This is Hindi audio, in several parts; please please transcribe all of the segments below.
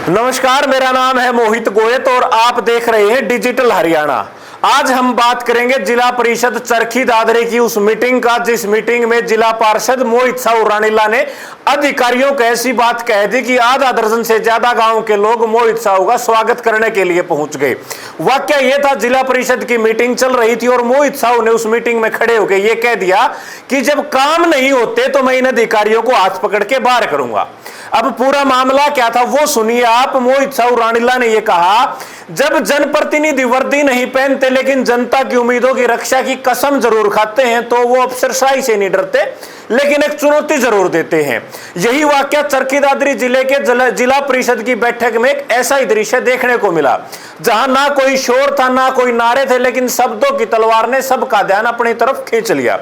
नमस्कार, मेरा नाम है मोहित गोयत और आप देख रहे हैं डिजिटल हरियाणा। आज हम बात करेंगे जिला परिषद चरखी दादरी की उस मीटिंग का जिस मीटिंग में जिला पार्षद मोहित साहू रानीला ने अधिकारियों को ऐसी बात कह दी कि आधा दर्जन से ज्यादा गांव के लोग मोहित साहू का स्वागत करने के लिए पहुंच गए। वाकया यह था, जिला परिषद की मीटिंग चल रही थी और मोहित साहू ने उस मीटिंग में खड़े होकर यह कह दिया कि जब काम नहीं होते तो मैं इन अधिकारियों को हाथ पकड़ के बाहर करूंगा। अब पूरा मामला क्या था वो सुनिए आप। मोहित साहू रानीला ने यह कहा, जब जनप्रतिनिधि वर्दी नहीं पहनते लेकिन जनता की उम्मीदों की रक्षा की कसम जरूर खाते हैं तो वो अफसरशाही से नहीं डरते लेकिन एक चुनौती जरूर देते हैं। यही वाकया चरखी दादरी जिले के जिला परिषद की बैठक में एक ऐसा ही दृश्य देखने को मिला, जहां ना कोई शोर था ना कोई नारे थे, लेकिन शब्दों की तलवार ने सबका ध्यान अपनी तरफ खींच लिया।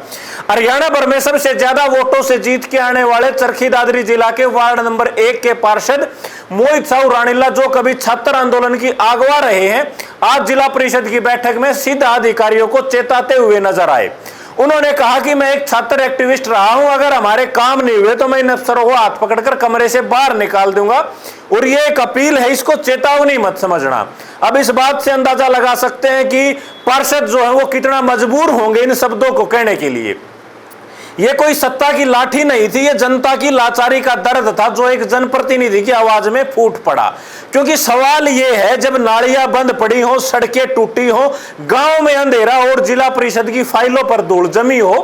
हरियाणा भर में सबसे ज्यादा वोटों से जीत के आने वाले चरखी दादरी जिला के वार्ड नंबर 1 के पार्षद मोहित साहू रानीला, जो कभी छात्र आंदोलन की अगवा रहे हैं, आज जिला परिषद की बैठक में सीधा अधिकारियों को चेताते हुए नजर आए। उन्होंने कहा कि मैं एक छात्र एक्टिविस्ट रहा हूं, अगर हमारे काम नहीं हुए तो मैं इन अफसरों को हाथ पकड़कर कमरे से बाहर निकाल दूंगा और ये एक अपील है, इसको चेतावनी मत समझना। अब इस बात से अंदाजा लगा सकते हैं कि पार्षद जो है वो कितना मजबूर होंगे इन शब्दों को कहने के लिए। ये कोई सत्ता की लाठी नहीं थी, ये जनता की लाचारी का दर्द था जो एक जनप्रतिनिधि की आवाज में फूट पड़ा। क्योंकि सवाल ये है, जब नालियां बंद पड़ी हो, सड़कें टूटी हो, गांव में अंधेरा और जिला परिषद की फाइलों पर धूल जमी हो,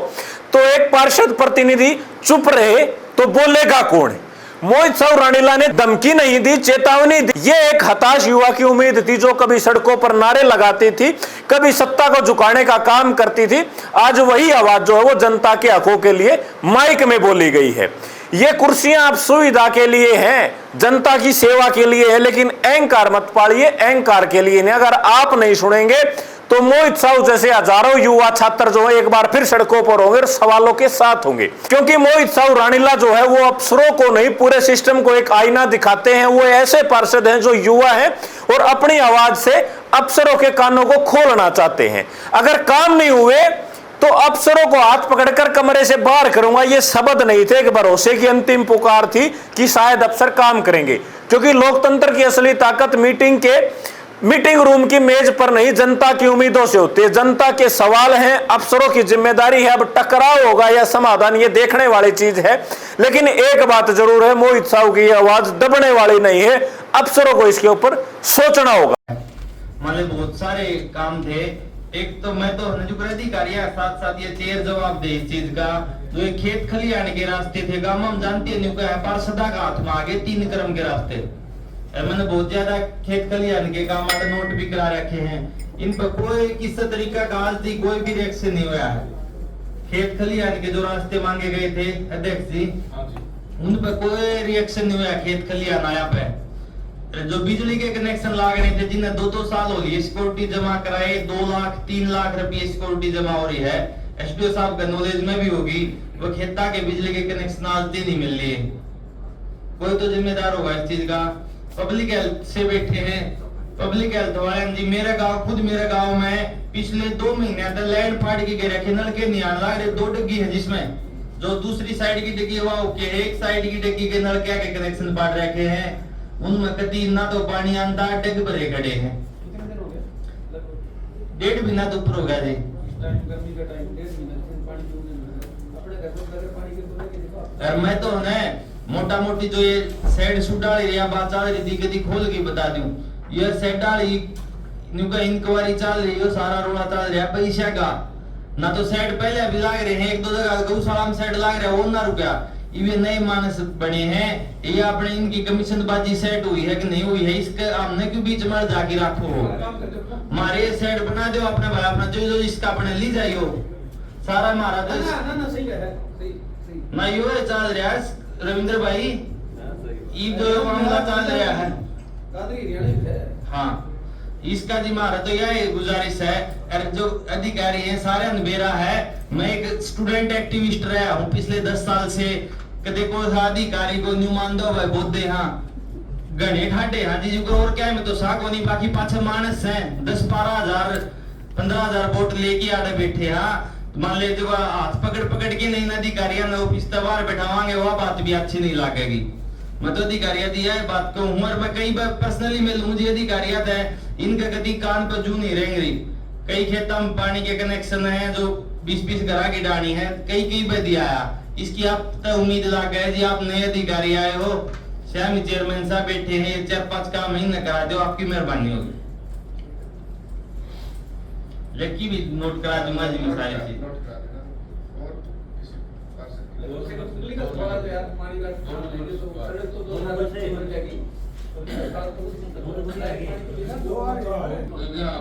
तो एक पार्षद प्रतिनिधि चुप रहे तो बोलेगा कौन? मोहित साहू रानीला ने धमकी नहीं दी, चेतावनी दी। ये एक हताश युवा की उम्मीद थी जो कभी सड़कों पर नारे लगाती थी, कभी सत्ता को झुकाने का काम करती थी। आज वही आवाज जो है वो जनता के हकों के लिए माइक में बोली गई है। ये कुर्सियां आप सुविधा के लिए हैं, जनता की सेवा के लिए है, लेकिन अहंकार मत पालिए, अहंकार के लिए नहीं। अगर आप नहीं सुनेंगे तो मोहित साहू जैसे हजारों युवा छात्र जो है एक बार फिर सड़कों पर होंगे और सवालों के साथ होंगे। क्योंकि मोहित साहू रानीला जो है वो अफसरों को नहीं, पूरे सिस्टम को एक आईना दिखाते हैं। वो ऐसे पार्षद हैं जो युवा हैं और अपनी आवाज से अफसरों के कानों को खोलना चाहते हैं। अगर काम नहीं हुए तो अफसरों को हाथ पकड़कर कमरे से बाहर करूंगा, ये शब्द नहीं थे, एक भरोसे की अंतिम पुकार थी कि शायद अफसर काम करेंगे। क्योंकि लोकतंत्र की असली ताकत मीटिंग रूम की मेज पर नहीं, जनता की उम्मीदों से होती है। जनता के सवाल हैं, अफसरों की जिम्मेदारी है। अब टकराव होगा या समाधान, ये देखने वाली चीज है। लेकिन एक बात जरूर है, मोहित साहू की आवाज दबने वाली नहीं है। अफसरों को इसके ऊपर सोचना होगा। मतलब बहुत सारे काम थे। एक तो मैं तो अधिकारी है, साथ साथ ये चेयर जवाब दे इस चीज का, जो ये खेत खलियान के रास्ते थे, गांव हम जानते हैं पार्षदा का हाथ में आगे 3 क्रम के रास्ते। मैंने बहुत ज्यादा खेत खलियान के काम नोट भी करा रखे हैं, इन पर कोई किसी तरीका का आज तक कोई भी रिएक्शन नहीं हुआ है। खेत खलियान के जो रास्ते मांगे गए थे अध्यक्ष जी, उन पर कोई रिएक्शन नहीं हुआ। खेत खलियान आया पे जो बिजली के कनेक्शन लाग रहे थे, जिन्हें 2-2 साल हो गए, सिक्योरिटी जमा कराए, 2 लाख 3 लाख रुपये सिक्योरिटी जमा हो रही है। एसडीओ साहब का नॉलेज में भी होगी, वो खेता के बिजली के कनेक्शन आज दिन नहीं मिल रही है। कोई तो जिम्मेदार होगा इस चीज का। पब्लिक हेल्थ से बैठे हैं, पब्लिक हेल्थ वाले जी, मेरे गांव में पिछले 2 महीने तक लैंड फाड़ के गए रखे, नलके नहीं आने लग रहे। 2 डग्गी है जिसमें जो दूसरी साइड की डग्गी हुआ ओके, एक साइड की डग्गी के नलके के कनेक्शन फाड़ रखे हैं, उनमें कभी ना तो पानी आता, डग भरे खड़े हैं। 1.5 महीना तो ऊपर हो गया जी। मैं तो मोटा मोटी जो ये सेड सुडाली या बात चल रही थी, कभी खोल के बता दूं, ये सेड डाली इंक्वायरी चल रही है, सारा रोड़ा चल रहा है पैसा का। ना तो सेड पहले अभी लाग रहे हैं, 1-2 जगह गौशाला में सेड लाग रहा है, वो ना रुपया। ये नए मानस बने हैं, ये अपने इनकी कमीशन बाजी सेट हुई है कि नहीं हुई है, इसके हमने क्यों बीच में जाके रखो। हमारे सेट बना दो अपने भाई, अपना जो इसका अपने ली जाइयो सारा हमारा तो ना यो चल रहा है। रविंद्र भाई जो मामला चल रहा है, हाँ, इसका जी हमारा तो यह गुजारिश है, जो अधिकारी हैं सारे अनबेरा है। मैं एक स्टूडेंट एक्टिविस्ट रहा हूँ पिछले 10 साल से, कदे को अधिकारी को न्यू मान दो भाई बोधे, हाँ गणे ठाटे, हाँ जी को और क्या है, मैं तो साको नहीं, बाकी पाछे मानस हैं 10-12 हजार 15 हजार वोट लेके आड़े बैठे। हाँ, मान ले जो हाथ पकड़ के नहीं अधिकारियों ने ऑफिस तबार बैठावांगे, वह बात भी अच्छी नहीं लगेगी। मैं तो अधिकारियां दिया है बात को हूँ, और मैं कई बार पर्सनली मिल मुझे अधिकारियां है, इनका कभी कान पर जू नहीं रहेंगे। कई खेतों में पानी के कनेक्शन है जो 20-20 घर की डानी है, कई पे दिया है। इसकी आप तो उम्मीद लग गए जी, आप नए अधिकारी आए हो, श्यामी चेयरमैन साहब बैठे हैं, 4-5 काम महीने करा दो, आपकी मेहरबानी होगी। लेकिन भी नोट करा दूंगा जी मैं सारी चीज। थोड़ा